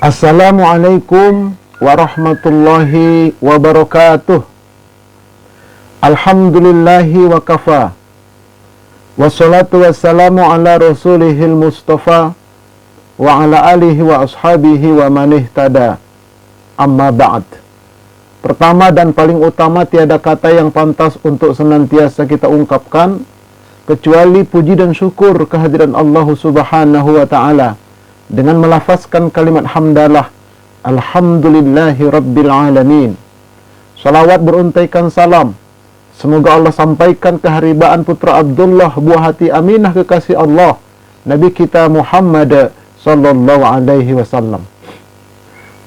Assalamualaikum warahmatullahi wabarakatuh. Alhamdulillahi wa kafa. Wassalatu wassalamu ala rasulihil mustafa wa ala alihi wa ashabihi wa manihtada. Amma ba'd. Pertama dan paling utama, tiada kata yang pantas untuk senantiasa kita ungkapkan kecuali puji dan syukur kehadiran Allah Subhanahu wa ta'ala dengan melafazkan kalimat hamdalah, alhamdulillahi rabbil alamin. Salawat beruntaikan salam, semoga Allah sampaikan keharibaan putra Abdullah, buah hati Aminah kekasih Allah, Nabi kita Muhammad sallallahu alaihi wasallam.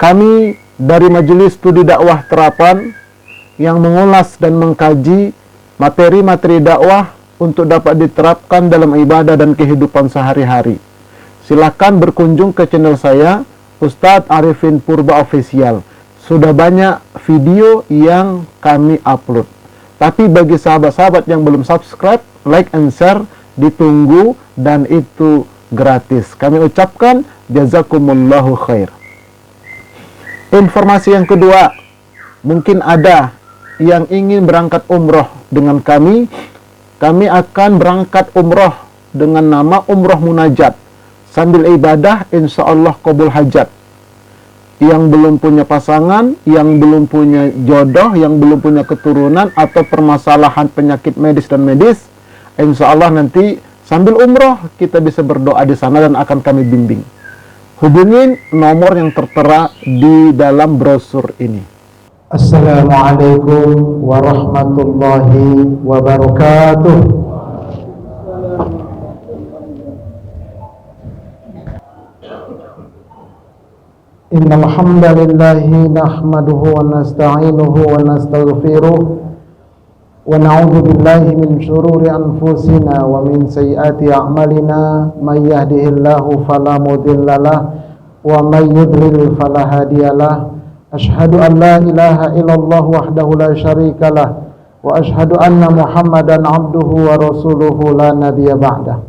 Kami dari Majelis Studi Dakwah Terapan yang mengulas dan mengkaji materi-materi dakwah untuk dapat diterapkan dalam ibadah dan kehidupan sehari-hari. Silakan berkunjung ke channel saya, Ustadz Arifin Purba Official. Sudah banyak video yang kami upload. Tapi bagi sahabat-sahabat yang belum subscribe, like and share, ditunggu dan itu gratis. Kami ucapkan jazakumullahu khair. Informasi yang kedua, mungkin ada yang ingin berangkat umroh dengan kami. Kami akan berangkat umroh dengan nama Umroh Munajat. Sambil ibadah, insya Allah qabul hajat. Yang belum punya pasangan, yang belum punya jodoh, yang belum punya keturunan, atau permasalahan penyakit medis dan medis, insya Allah nanti sambil umroh kita bisa berdoa di sana dan akan kami bimbing. Hubungin nomor yang tertera di dalam brosur ini. Assalamualaikum warahmatullahi wabarakatuh. Innal hamdalillahi nahmaduhu wa nasta'inuhu wa nastaghfiruh wa na'udzu billahi min shururi anfusina wa min sayyiati a'malina, may yahdihillahu fala mudhillalah wa may yudlil fala hadiyalah. Ashhadu an la ilaha illallah wahdahu la syarikalah wa ashhadu anna Muhammadan abduhu wa rasuluhu la nabiyya ba'dah.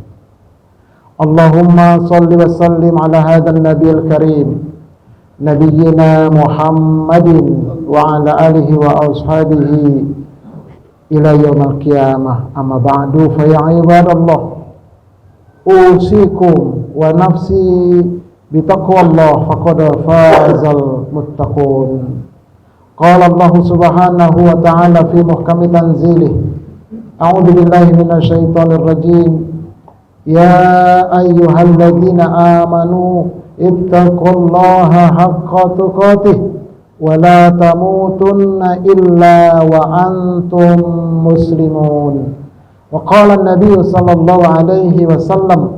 Allahumma shalli wa sallim ala hadzal nabiyil karim Nabiyyina Muhammadin wa ala alihi wa ashabihi ila yaumil qiyamah. Amma ba'du, fa ya ibadallah, usikum wa nafsi bitaqwallah faqad fazal muttaqun. Qala Allah subhanahu wa ta'ala fi muhkami tanzilih, a'udzu billahi minasy syaithanir rajim. Ya ayyuhalladzina amanu ittaqullaha haqqa tuqatih wa la tamutunna illa wa antum muslimun. Wa qala an-nabiy sallallahu alaihi wasallam,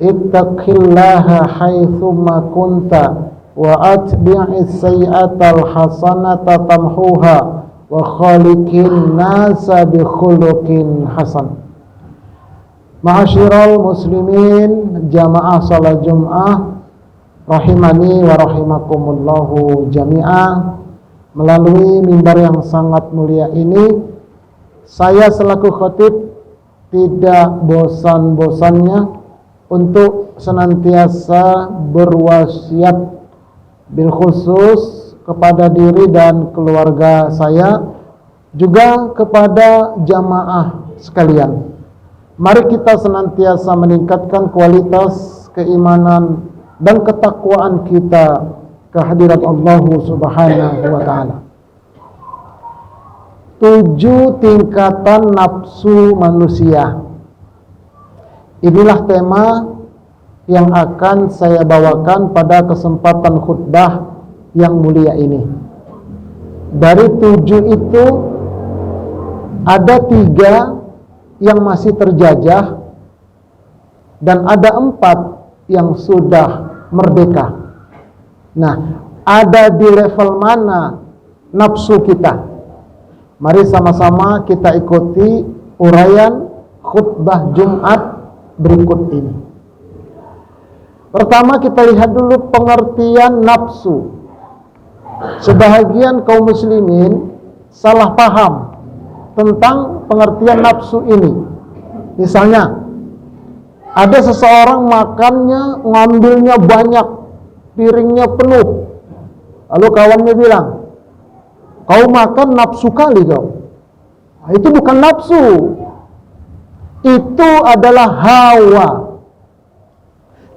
ittaqillaha haitsuma kunta wa atbi'is sayyi'atal hasanata tamhuha wa khaliqin nasa bi khuluqin hasan. Ma'asyiral muslimin, jamaah salat Jumat rahimani wa rahimakumullahu jami'ah. Melalui mimbar yang sangat mulia ini, saya selaku khatib tidak bosan-bosannya untuk senantiasa berwasiat bil khusus kepada diri dan keluarga saya, juga kepada jamaah sekalian. Mari kita senantiasa meningkatkan kualitas keimanan dan ketakwaan kita kehadirat Allah Subhanahu wa ta'ala. 7 tingkatan nafsu manusia. Inilah tema yang akan saya bawakan pada kesempatan khutbah yang mulia ini. Dari 7 itu ada 3 yang masih terjajah dan ada 4 yang sudah merdeka. Nah, ada di level mana nafsu kita? Mari sama-sama kita ikuti uraian khutbah Jumat berikut ini. Pertama, kita lihat dulu pengertian nafsu. Sebahagian kaum muslimin salah paham tentang pengertian nafsu ini. Misalnya, ada seseorang makannya, ngambilnya banyak, piringnya penuh. Lalu kawannya bilang, kau makan nafsu kali kau. Nah, itu bukan nafsu, itu adalah hawa.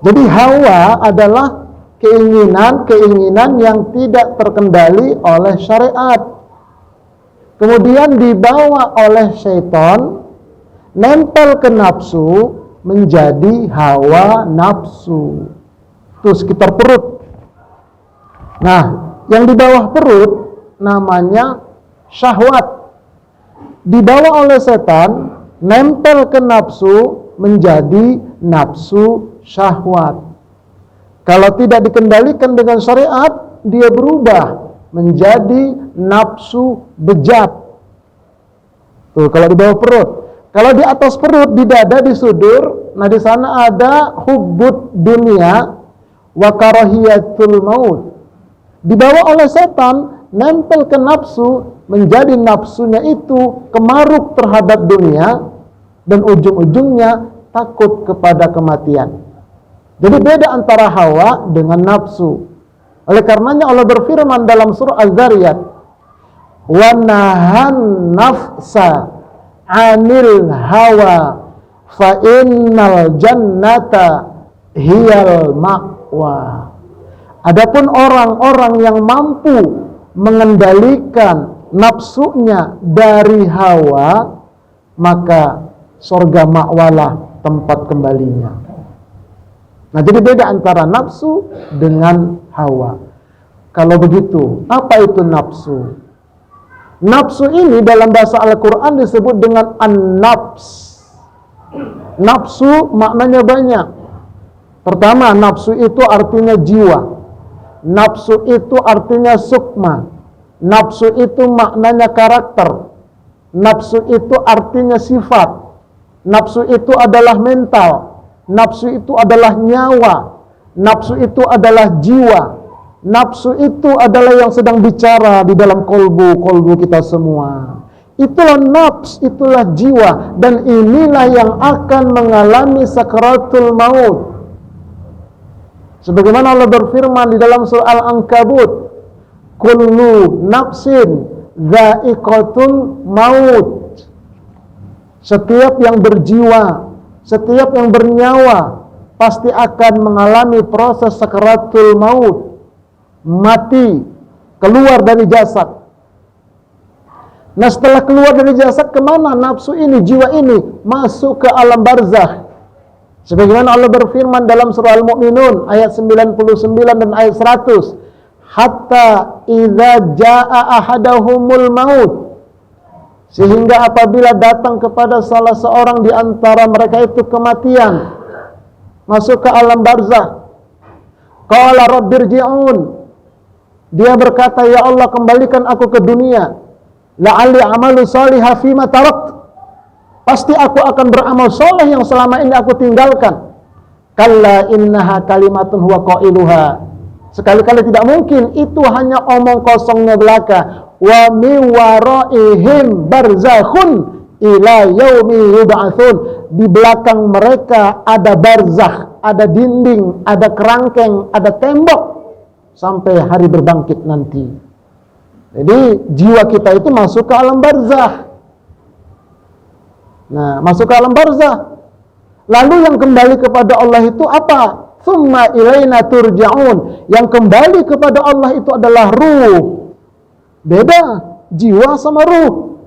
Jadi hawa adalah keinginan yang tidak terkendali oleh syariat. Kemudian dibawa oleh syaitan, nempel ke nafsu, menjadi hawa nafsu. Itu sekitar perut. Nah, yang di bawah perut namanya syahwat. Dibawa oleh setan, nempel ke nafsu, menjadi nafsu syahwat. Kalau tidak dikendalikan dengan syariat, dia berubah menjadi nafsu bejat. Tuh, kalau di bawah perut. Kalau di atas perut, di dada, di sudur, nah di sana ada hubbud dunia wa karahiyatul maut. Dibawa oleh setan, nempel ke nafsu, menjadi nafsunya itu kemaruk terhadap dunia, dan ujung-ujungnya takut kepada kematian. Jadi beda antara hawa dengan nafsu. Oleh karenanya Allah berfirman dalam surah Az-Zariyat, wa nahan nafsa 'anil hawa fa innal jannata hiyal ma'wa. Adapun orang-orang yang mampu mengendalikan nafsunya dari hawa, maka surga ma'walah tempat kembalinya. Nah, jadi beda antara nafsu dengan hawa. Kalau begitu, apa itu nafsu? Nafsu ini dalam bahasa Al-Quran disebut dengan an-nafs. Nafsu maknanya banyak. Pertama, nafsu itu artinya jiwa. Nafsu itu artinya sukma. Nafsu itu maknanya karakter. Nafsu itu artinya sifat. Nafsu itu adalah mental. Nafsu itu adalah nyawa. Nafsu itu adalah jiwa. Nafsu itu adalah yang sedang bicara di dalam kolbu kita semua. Itulah nafs, itulah jiwa. Dan inilah yang akan mengalami sakaratul maut. Sebagaimana Allah berfirman di dalam surah Al-Ankabut, kullu nafsin dha'iqatul maut. Setiap yang berjiwa, setiap yang bernyawa pasti akan mengalami proses sakaratul maut, mati, keluar dari jasad. Nah, setelah keluar dari jasad, kemana nafsu ini, jiwa ini? Masuk ke alam barzakh. Sebagaimana Allah berfirman dalam surah Al-Mu'minun ayat 99 dan ayat 100, hatta idza jaa ahadahumul maut, sehingga apabila datang kepada salah seorang di antara mereka itu kematian, masuk ke alam barzakh, qala rabbirji'un, dia berkata, ya Allah, kembalikan aku ke dunia, la'alli amalu salihah fima tarakt, pasti aku akan beramal soleh yang selama ini aku tinggalkan. Kalla innaha kalimatun huwa qailuha, sekali-kali tidak mungkin, itu hanya omong kosongnya belaka. Wa min waraihim barzakhun ila yaumi yub'atsun, di belakang mereka ada barzakh, ada dinding, ada kerangkeng, ada tembok sampai hari berbangkit nanti. Jadi jiwa kita itu masuk ke alam barzakh. Nah, masuk ke alam barzakh. Lalu yang kembali kepada Allah itu apa? Tsumma ilaina turja'un. Yang kembali kepada Allah itu adalah ruh. Beda jiwa sama ruh.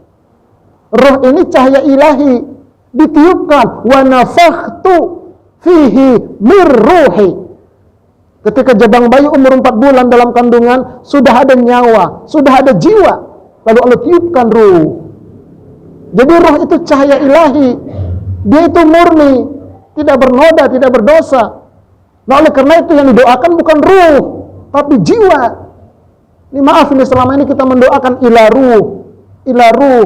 Ruh ini cahaya ilahi, ditiupkan, wa nafakhtu fihi mir ruhi. Ketika jabang bayi umur 4 bulan dalam kandungan, sudah ada nyawa, sudah ada jiwa. Lalu Allah tiupkan ruh. Jadi ruh itu cahaya ilahi. Dia itu murni, tidak bernoda, tidak berdosa. Nah, oleh karena itu yang didoakan bukan ruh, tapi jiwa. Ini maaf, ini selama ini kita mendoakan ila ruh.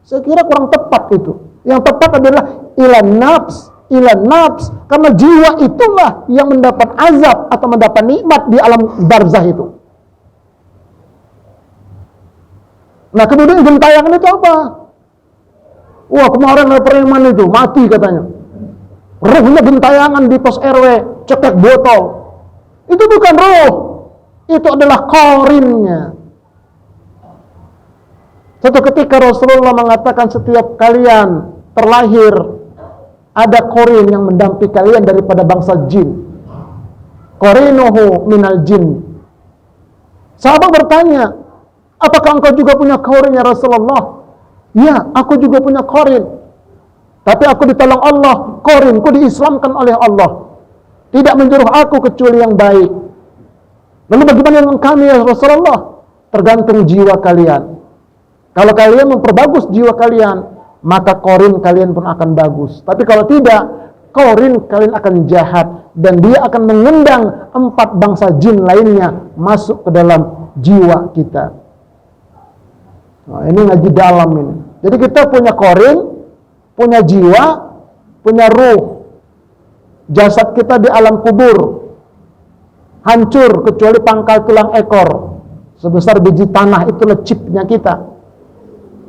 Saya kira kurang tepat itu. Yang tepat adalah ila nafs, karena jiwa itulah yang mendapat azab atau mendapat nikmat di alam barzah itu. Nah, kemudian gentayangan itu apa? Wah, kemarin ada preman itu mati katanya. Ruhnya gentayangan di pos RW, cetek botol. Itu bukan ruh, itu adalah korinnya. Suatu ketika Rasulullah mengatakan setiap kalian terlahir ada korin yang mendampingi kalian daripada bangsa jin. Qarinuhu minal jin. Sahabat bertanya, apakah engkau juga punya korin ya Rasulullah? Ya, aku juga punya korin. Tapi aku ditolong Allah, korinku diislamkan oleh Allah. Tidak menyuruh aku kecuali yang baik. Lalu bagaimana dengan kami ya Rasulullah? Tergantung jiwa kalian. Kalau kalian memperbagus jiwa kalian, maka korin kalian pun akan bagus. Tapi kalau tidak, korin kalian akan jahat. Dan dia akan mengundang 4 bangsa jin lainnya masuk ke dalam jiwa kita. Nah, ini ngaji dalam ini. Jadi kita punya korin, punya jiwa, punya ruh. Jasad kita di alam kubur hancur kecuali pangkal tulang ekor. Sebesar biji tanah itulah chipnya kita.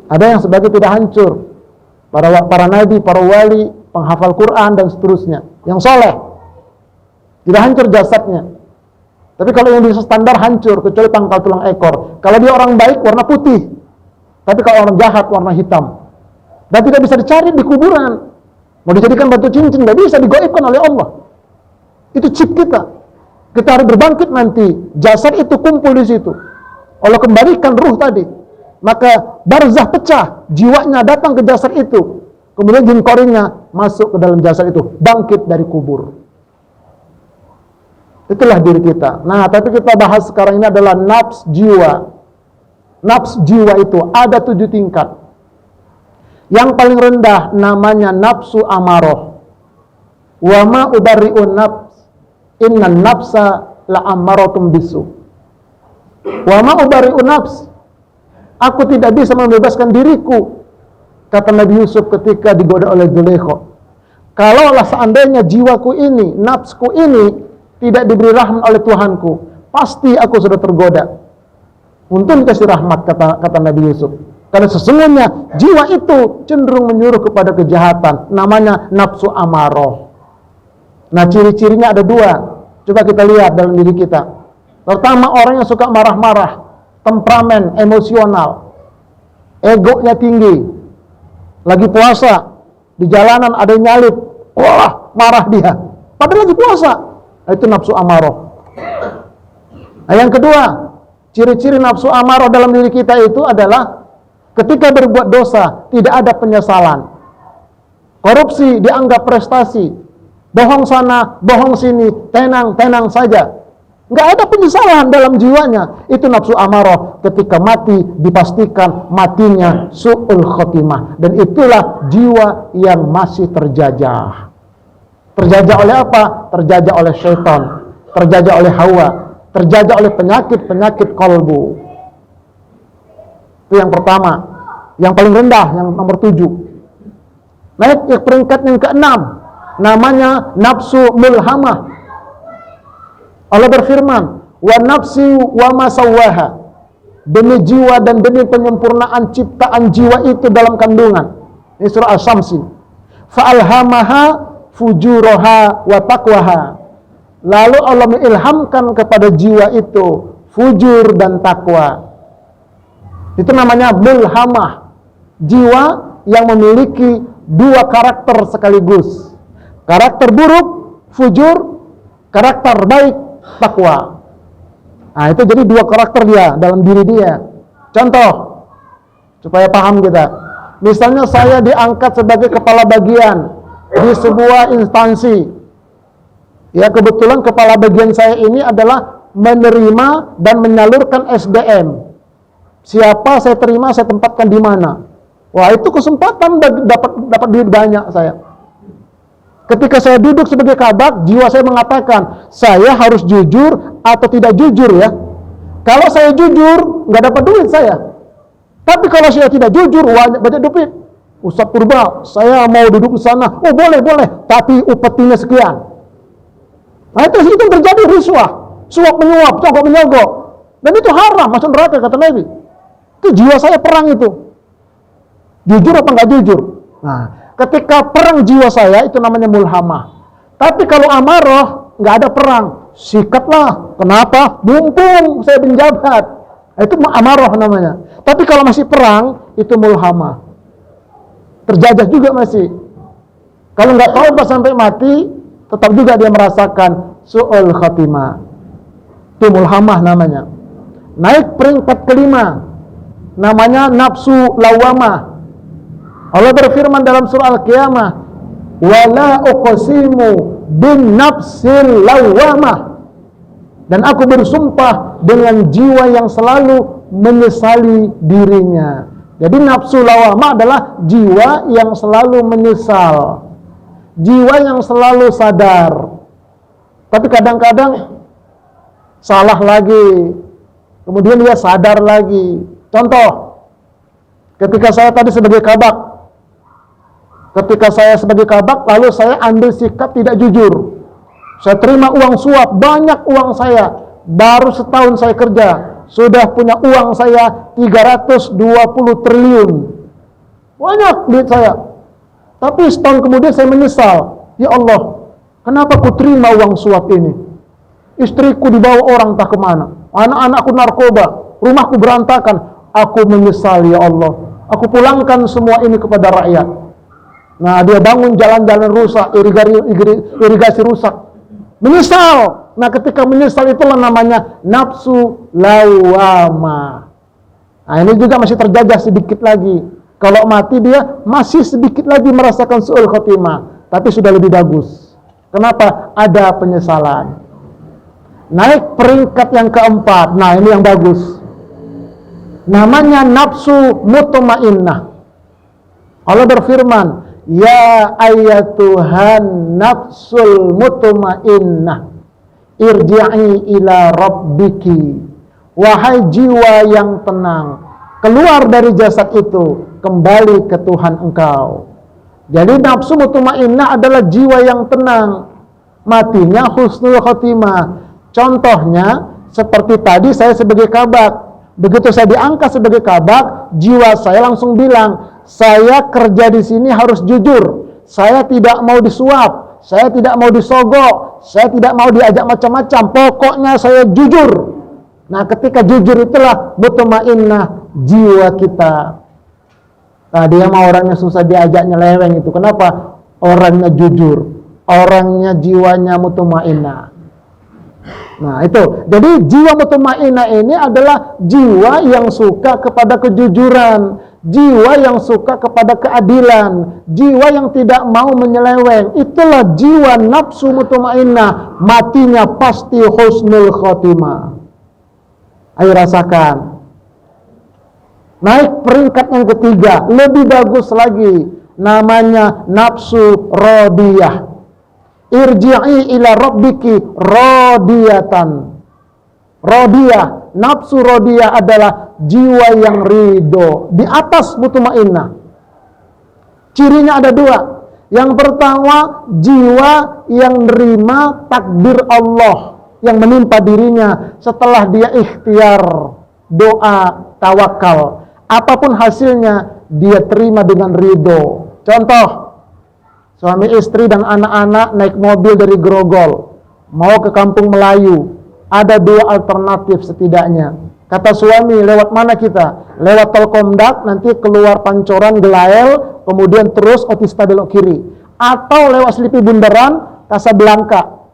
Ada yang sebagai tidak hancur. Para nabi, para wali, penghafal Quran dan seterusnya. Yang soleh. Tidak hancur jasadnya. Tapi kalau yang bisa standar hancur kecuali pangkal tulang ekor. Kalau dia orang baik warna putih. Tapi kalau orang jahat warna hitam. Dan tidak bisa dicari di kuburan. Mau dijadikan batu cincin, tidak bisa digaibkan oleh Allah. Itu chip kita. Kita harus berbangkit nanti. Jasad itu kumpul di situ. Allah kembalikan ruh tadi. Maka barzah pecah. Jiwanya datang ke jasad itu. Kemudian jin korinnya masuk ke dalam jasad itu. Bangkit dari kubur. Itulah diri kita. Nah, tapi kita bahas sekarang ini adalah nafs jiwa. Nafs jiwa itu ada 7 tingkat. Yang paling rendah namanya nafsu amaroh. Wa ma ubari'un nafs innan nafsa la'amaratum bisu. Wa ma ubari'un nafs, aku tidak bisa membebaskan diriku, kata Nabi Yusuf ketika digoda oleh Zulaikha. Kalaulah seandainya jiwaku ini, nafsku ini tidak diberi rahmat oleh Tuhanku, pasti aku sudah tergoda. Untung dikasih rahmat, kata Nabi Yusuf. Karena sesungguhnya jiwa itu cenderung menyuruh kepada kejahatan. Namanya nafsu amaroh. Nah, ciri-cirinya ada 2. Coba kita lihat dalam diri kita. Pertama, orang yang suka marah-marah, temperamen, emosional, egonya tinggi. Lagi puasa, di jalanan ada yang nyalip, wah, marah dia. Padahal lagi puasa. Itu nafsu amaroh. Nah, yang kedua, ciri-ciri nafsu amaroh dalam diri kita itu adalah ketika berbuat dosa, tidak ada penyesalan. Korupsi dianggap prestasi. Bohong sana, bohong sini, tenang-tenang saja. Nggak ada penyesalan dalam jiwanya. Itu nafsu amaroh. Ketika mati, dipastikan matinya su'ul khotimah. Dan itulah jiwa yang masih terjajah. Terjajah oleh apa? Terjajah oleh syaitan. Terjajah oleh hawa. Terjajah oleh penyakit-penyakit kolbu. Itu yang pertama. Yang paling rendah, yang nomor 7. Naik ke peringkat yang ke-6. Namanya nafsu mulhamah. Allah berfirman, wa nafsi wa ma sawwaha. Demi jiwa dan demi penyempurnaan ciptaan jiwa itu dalam kandungan. Ini surah Asy-Syams. Fa'alhamaha fujuraha wa taqwaha. Lalu Allah mengilhamkan kepada jiwa itu fujur dan takwa. Itu namanya mulhamah. Jiwa yang memiliki 2 karakter sekaligus. Karakter buruk, fujur. Karakter baik, takwa. Nah, itu jadi 2 karakter dia dalam diri dia. Contoh, supaya paham kita. Misalnya saya diangkat sebagai kepala bagian di sebuah instansi. Ya, kebetulan kepala bagian saya ini adalah menerima dan menyalurkan SDM. Siapa saya terima, saya tempatkan di mana. Wah, itu kesempatan dapat duit banyak saya. Ketika saya duduk sebagai kabak, jiwa saya mengatakan, saya harus jujur atau tidak jujur ya. Kalau saya jujur, nggak dapat duit saya. Tapi kalau saya tidak jujur, banyak duit. Ustaz Purba, saya mau duduk di sana. Oh, boleh, tapi upetinya sekian. Nah, itu terjadi riswah, suap menyuap, cogok menyogok. Dan itu haram, masuk neraka kata Nabi. Itu jiwa saya perang itu. Jujur apa nggak jujur? Nah, ketika perang jiwa saya itu namanya mulhamah. Tapi kalau amarah nggak ada perang, sikatlah. Kenapa? Mumpung saya penjabat. Itu amarah namanya. Tapi kalau masih perang, itu mulhamah. Terjajah juga masih. Kalau nggak taubat sampai mati, tetap juga dia merasakan su'ul khatimah. Itu mulhamah namanya. Naik peringkat kelima, namanya nafsu lawamah. Allah berfirman dalam surah Al-Qiyamah, wala uqsimu bin nafsil lawamah. Dan aku bersumpah dengan jiwa yang selalu menyesali dirinya. Jadi nafsu lawamah adalah jiwa yang selalu menyesal, jiwa yang selalu sadar. Tapi kadang-kadang salah lagi, kemudian dia sadar lagi. Contoh, ketika saya tadi sebagai kabak, lalu saya ambil sikap tidak jujur. Saya terima uang suap, banyak uang saya. Baru setahun saya kerja, sudah punya uang saya 320 triliun. Banyak duit saya. Tapi setahun kemudian saya menyesal. Ya Allah, kenapa ku terima uang suap ini? Istriku dibawa orang tak kemana. Anak-anakku narkoba. Rumahku berantakan. Aku menyesal ya Allah. Aku pulangkan semua ini kepada rakyat. Nah, dia bangun jalan-jalan rusak, irigasi rusak. Menyesal. Nah, ketika menyesal itulah namanya nafsu lawamah. Nah, ini juga masih terjajah sedikit lagi. Kalau mati dia masih sedikit lagi merasakan su'ul khotimah, tapi sudah lebih bagus. Kenapa? Ada penyesalan. Naik peringkat yang keempat. Nah, ini yang bagus. Namanya nafsu mutmainnah. Allah berfirman, ya ayyatuhan nafsul mutmainnah, irji'i ila rabbiki. Wahai jiwa yang tenang, keluar dari jasad itu, kembali ke Tuhan engkau. Jadi nafsu mutmainnah adalah jiwa yang tenang, matinya husnul khotimah. Contohnya seperti tadi saya sebagai kabak. Begitu saya diangkat sebagai kabak, jiwa saya langsung bilang, saya kerja di sini harus jujur. Saya tidak mau disuap, saya tidak mau disogok, saya tidak mau diajak macam-macam. Pokoknya saya jujur. Nah, ketika jujur itulah mutmainnah jiwa kita. Nah, dia mah orangnya susah diajak nyeleweng itu. Kenapa? Orangnya jujur, orangnya jiwanya mutmainnah. Nah, itu. Jadi jiwa mutmainnah ini adalah jiwa yang suka kepada kejujuran, jiwa yang suka kepada keadilan, jiwa yang tidak mau menyeleweng. Itulah jiwa nafsu mutmainnah. Matinya pasti husnul khotimah. Ayo rasakan. Naik peringkat yang ketiga, lebih bagus lagi. Namanya nafsu radiyah. Irji'i ila rabbiki radiyatan. Radiyah, nafsu radiyah adalah jiwa yang ridho, di atas mutmainnah. Cirinya ada dua. Yang pertama, jiwa yang nerima takdir Allah yang menimpa dirinya setelah dia ikhtiar, doa, tawakal. Apapun hasilnya, dia terima dengan ridho. Contoh, suami istri dan anak-anak naik mobil dari Grogol, mau ke Kampung Melayu. Ada dua alternatif setidaknya. Kata suami, lewat mana kita? Lewat tol Komdak, nanti keluar Pancoran, Gelael, kemudian terus Otista belok kiri. Atau lewat Selipi Bundaran, Kasablanka.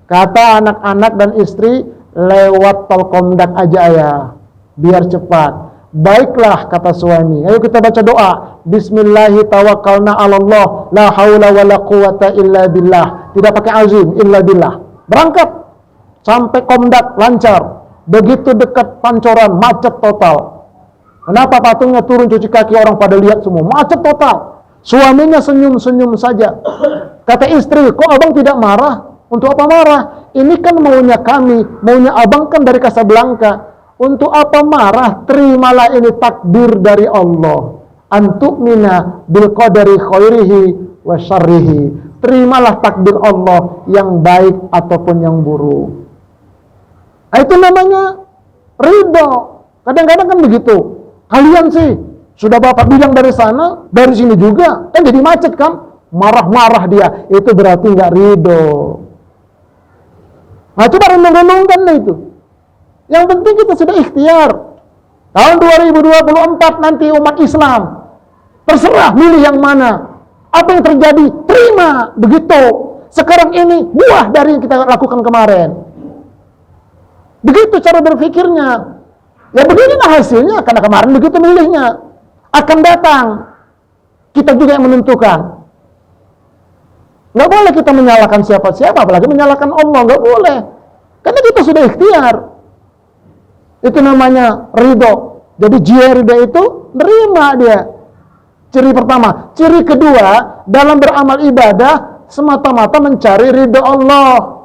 Kata anak-anak dan istri, lewat tol Komdak aja ya, biar cepat. Baiklah, kata suami. Ayo kita baca doa. Bismillahi tawakkalna 'alallah, la haula wala quwata illa billah. Tidak pakai azim, illa billah. Berangkat sampai Komdak lancar. Begitu dekat Pancoran macet total. Kenapa patungnya turun cuci kaki, orang pada lihat semua, macet total. Suaminya senyum-senyum saja. Kata istri, kok abang tidak marah? Untuk apa marah? Ini kan maunya kami, maunya abang kan dari Kasablanka. Untuk apa marah? Terimalah ini takdir dari Allah. Antu'mina bil qadari khairihi wa syarrihi. Terimalah takdir Allah yang baik ataupun yang buruk. Nah, itu namanya ridho. Kadang-kadang kan begitu. Kalian sih, sudah bapak bilang dari sana, dari sini juga. Kan jadi macet kan? Marah-marah dia. Itu berarti nggak ridho. Nah, coba renung-renungkan itu. Yang penting kita sudah ikhtiar. Tahun 2024 nanti umat Islam terserah milih yang mana. Apa yang terjadi, terima begitu. Sekarang ini buah dari yang kita lakukan kemarin. Begitu cara berpikirnya. Ya beginilah hasilnya, karena kemarin begitu milihnya. Akan datang, kita juga yang menentukan. Nggak boleh kita menyalahkan siapa-siapa, apalagi menyalahkan Allah, nggak boleh. Karena kita sudah ikhtiar. Itu namanya ridho. Jadi jiwa ridho itu nerima dia. Ciri pertama. Ciri kedua, dalam beramal ibadah semata-mata mencari ridho Allah.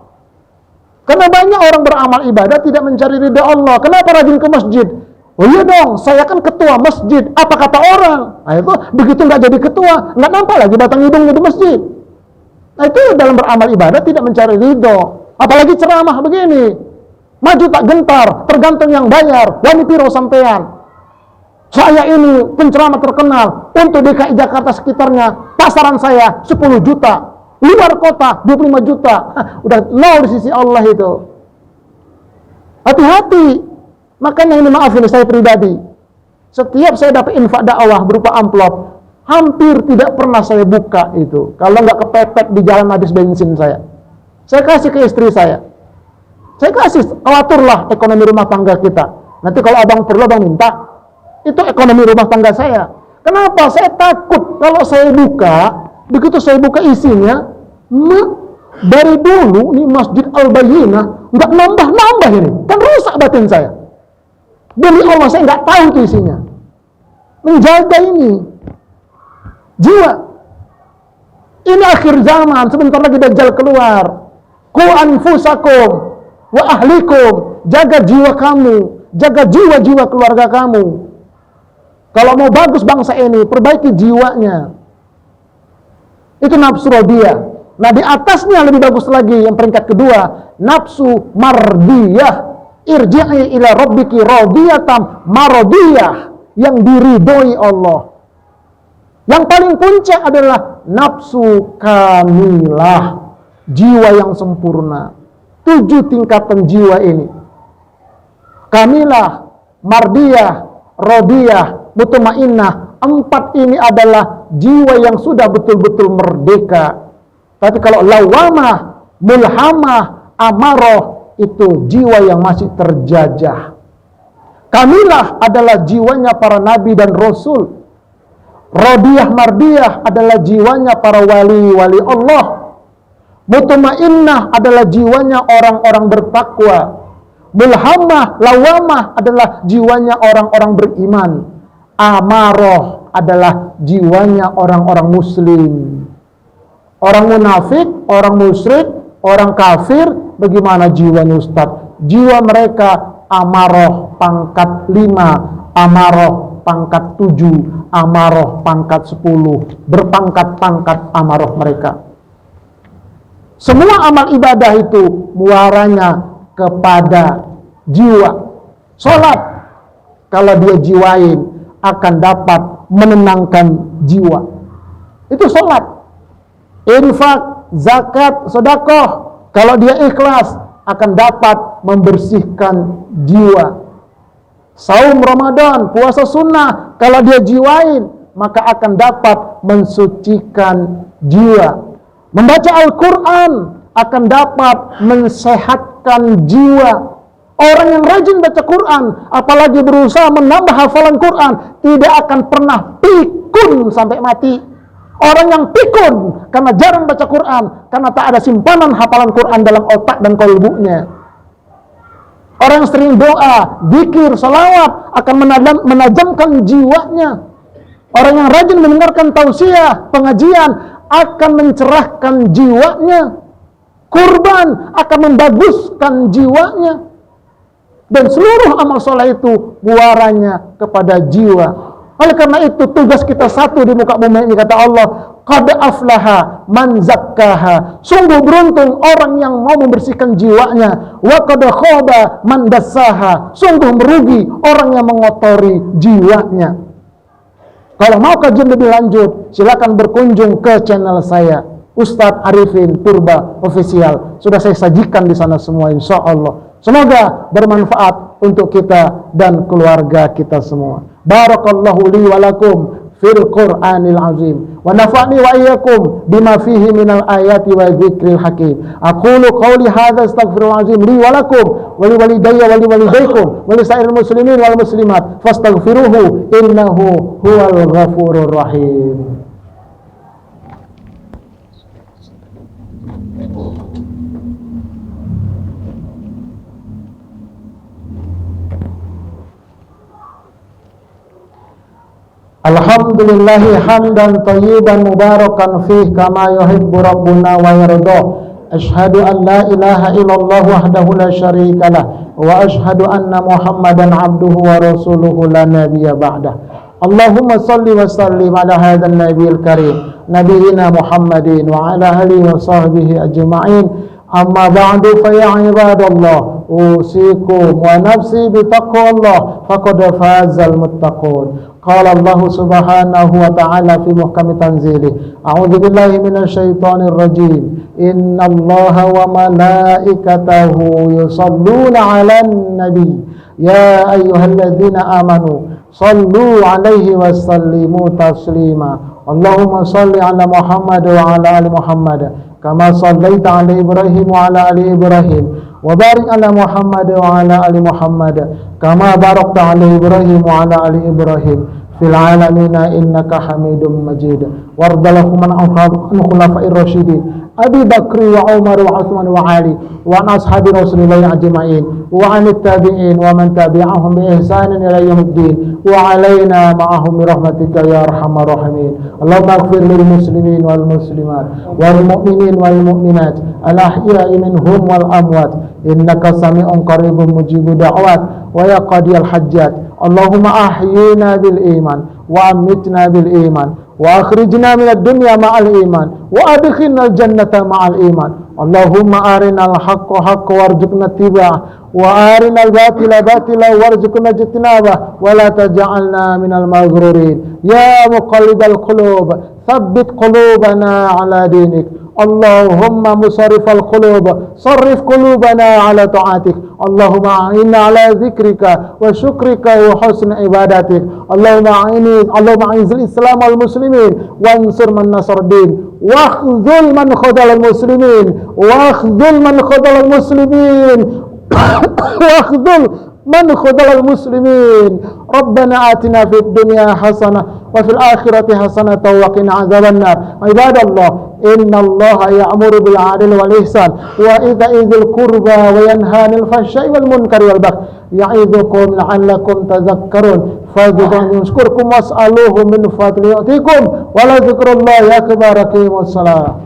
Karena banyak orang beramal ibadah tidak mencari ridho Allah. Kenapa rajin ke masjid? Oh iya dong, saya kan ketua masjid. Apa kata orang? Nah itu begitu nggak jadi ketua, nggak nampak lagi batang hidungnya di masjid. Nah itu dalam beramal ibadah tidak mencari ridho. Apalagi ceramah begini, maju tak gentar, tergantung yang bayar. Wani piro sampean. Saya ini penceramah terkenal untuk DKI Jakarta sekitarnya. Pasaran saya 10 juta. Luar kota 25 juta. Udah nol di sisi Allah itu. Hati-hati. Makanya ini maaf ini saya pribadi. Setiap saya dapat infak dakwah berupa amplop, hampir tidak pernah saya buka itu. Kalau nggak kepepet di jalan habis bensin saya. Saya kasih ke istri saya. Saya kasih, aturlah ekonomi rumah tangga kita. Nanti kalau abang perlu abang minta. Itu ekonomi rumah tangga saya. Kenapa? Saya takut kalau saya buka, begitu saya buka isinya, dari dulu nih Masjid Al-Bayyinah nggak nambah-nambah ini, kan rusak batin saya. Demi Allah saya nggak tahu itu isinya. Menjaga ini jiwa. Ini akhir zaman, sebentar lagi Dajjal keluar. Qu anfusakum wa ahlikum, jaga jiwa kamu, jaga jiwa-jiwa keluarga kamu. Kalau mau bagus bangsa ini, perbaiki jiwanya. Itu nafsu radiyah. Nah di atasnya lebih bagus lagi, yang peringkat kedua, nafsu mardiyah. Irji'i ila rabbiki radiyatam maradiyah, yang diridhoi Allah. Yang paling puncak adalah nafsu kamilah, jiwa yang sempurna. 7 tingkatan jiwa ini. Kamilah, mardiyah, radiyah, mutmainnah. 4 ini adalah jiwa yang sudah betul-betul merdeka. Tapi kalau lawamah, mulhamah, amarah, itu jiwa yang masih terjajah. Kamilah adalah jiwanya para nabi dan rasul. Radiyah mardiyah adalah jiwanya para wali-wali Allah. Mutmainnah adalah jiwanya orang-orang bertakwa. Mulhamah, lawamah adalah jiwanya orang-orang beriman. Amarah adalah jiwanya orang-orang muslim. Orang munafik, orang musyrik, orang kafir, bagaimana jiwanya Ustaz? Jiwa mereka amarah pangkat 5, amarah pangkat 7, amarah pangkat 10, berpangkat-pangkat amarah mereka. Semua amal ibadah itu muaranya kepada jiwa. Salat kalau dia jiwain akan dapat menenangkan jiwa. Itu salat. Infak, zakat, sedekah kalau dia ikhlas akan dapat membersihkan jiwa. Saum Ramadan, puasa sunnah kalau dia jiwain maka akan dapat mensucikan jiwa. Membaca Al-Quran akan dapat mensehatkan jiwa. Orang yang rajin baca Quran, apalagi berusaha menambah hafalan Quran, tidak akan pernah pikun sampai mati. Orang yang pikun karena jarang baca Quran, karena tak ada simpanan hafalan Quran dalam otak dan kalbunya. Orang yang sering doa, zikir, salawat akan menajamkan jiwanya. Orang yang rajin mendengarkan tausiah, pengajian akan mencerahkan jiwanya. Kurban akan membaguskan jiwanya. Dan seluruh amal soleh itu muaranya kepada jiwa. Oleh karena itu tugas kita satu di muka bumi ini, kata Allah, qad aflaha man zakkaha. Sungguh beruntung orang yang mau membersihkan jiwanya. Wa qad khaba man dassaha. Sungguh merugi orang yang mengotori jiwanya. Kalau mau kajian lebih lanjut, silakan berkunjung ke channel saya. Ustadz Arifin Purba Official. Sudah saya sajikan di sana semua, insya Allah. Semoga bermanfaat untuk kita dan keluarga kita semua. Barakallahu li wa lakum fil Qur'anil azim wa nafa'ni wa iyyakum bima fihi minal ayati wa dzikril hakim. Aqulu qawli hadza astaghfirul azim li wa lakum wa li walidayya wa li walidaykum wa li sa'iril muslimin wal muslimat fastaghfiruhu innahu huwal ghafurur rahim. Alhamdulillahi hamdan tayyiban mubarakan fih kama yuhibbu rabbuna wa yarda. Ashhadu an la ilaha illallah wahdahu la syarika lah wa ashhadu anna Muhammadan abduhu wa rasuluhu la nabiyya ba'dah. Allahumma salli wa sallim ala hadzal nabiyil karim nabiyina Muhammadin wa ala alihi wa sahbihi ajma'in. Amma ba'du fa ya ibadallah usikum wa nafsi bi taqwallah faqad fazal muttaqun. Qala Allah subhanahu wa ta'ala fi muhkami tanzilih. A'udzu billahi minasy syaithanir rajim. Innallaha wa malaikatahu yusholluna 'alan nabi. Ya ayyuhalladzina amanu shallu 'alaihi wa sallimu taslima. Allahumma shalli 'ala Muhammad wa 'ala ali Muhammad kama shallaita 'ala Ibrahim wa 'ala ali Ibrahim wa barik 'ala Muhammad wa 'ala ali Muhammad kama barakta 'ala Ibrahim wa 'ala ali Ibrahim fil 'alamina innaka Hamidum Majid. Wardalahum an khulafa'ir rasyidin Abi Bakri wa Umar wa Utsman wa Ali wa an ashabi Rasulillah ajma'in wa an tabi'in wa man tabi'ahum bi ihsanin ila yaumiddin wa alaina ma'ahum bi rahmatika ya arhamar rahimin. Allahumma ighfir lil muslimin wal muslimat wal mu'minin wal mu'minat al ahya'i minhum wal amwat innaka sami'un qaribun mujibud da'wat wa ya qadiyal hajjat. Allahumma ahyina bil iman wa amitna bil iman wa akhrijna minad dunya ma'al iman wa adkhilnal jannata ma'al iman. Allahumma arinal haqqa haqqan warzuqna ittiba'ah wa arinal batila batila warzuqna ijtinabah wa la taj'alna minal maghrurin. Ya muqallibal qulub tsabbit qulubana ala dinik. Allahumma musarrifal qulub sarrif qulubana ala ta'atik. Allahumma a'inna ala zikrika wa syukrika wa husni ibadatik. Allahumma a'inzil islam wal muslimin wansur man nasar din wakhzul man khadal al muslimin wakhzul man khadal al muslimin wakhzul man khadal al muslimin. Rabbana atina fid dunya hasanah wa fil akhirati hasanah wa qina adzaban nar. Ibadallah, innallaha ya'muru bil 'adli wal ihsan wa ita'i dzil qurba wa yanha 'anil fahsya'i wal munkari wal baghi ya'idzukum la'allakum tadhakkarun. Fadhkurkum was'aluhu min fadli yu'tikum wa la dzikrullahi akbar. Aqimussalah.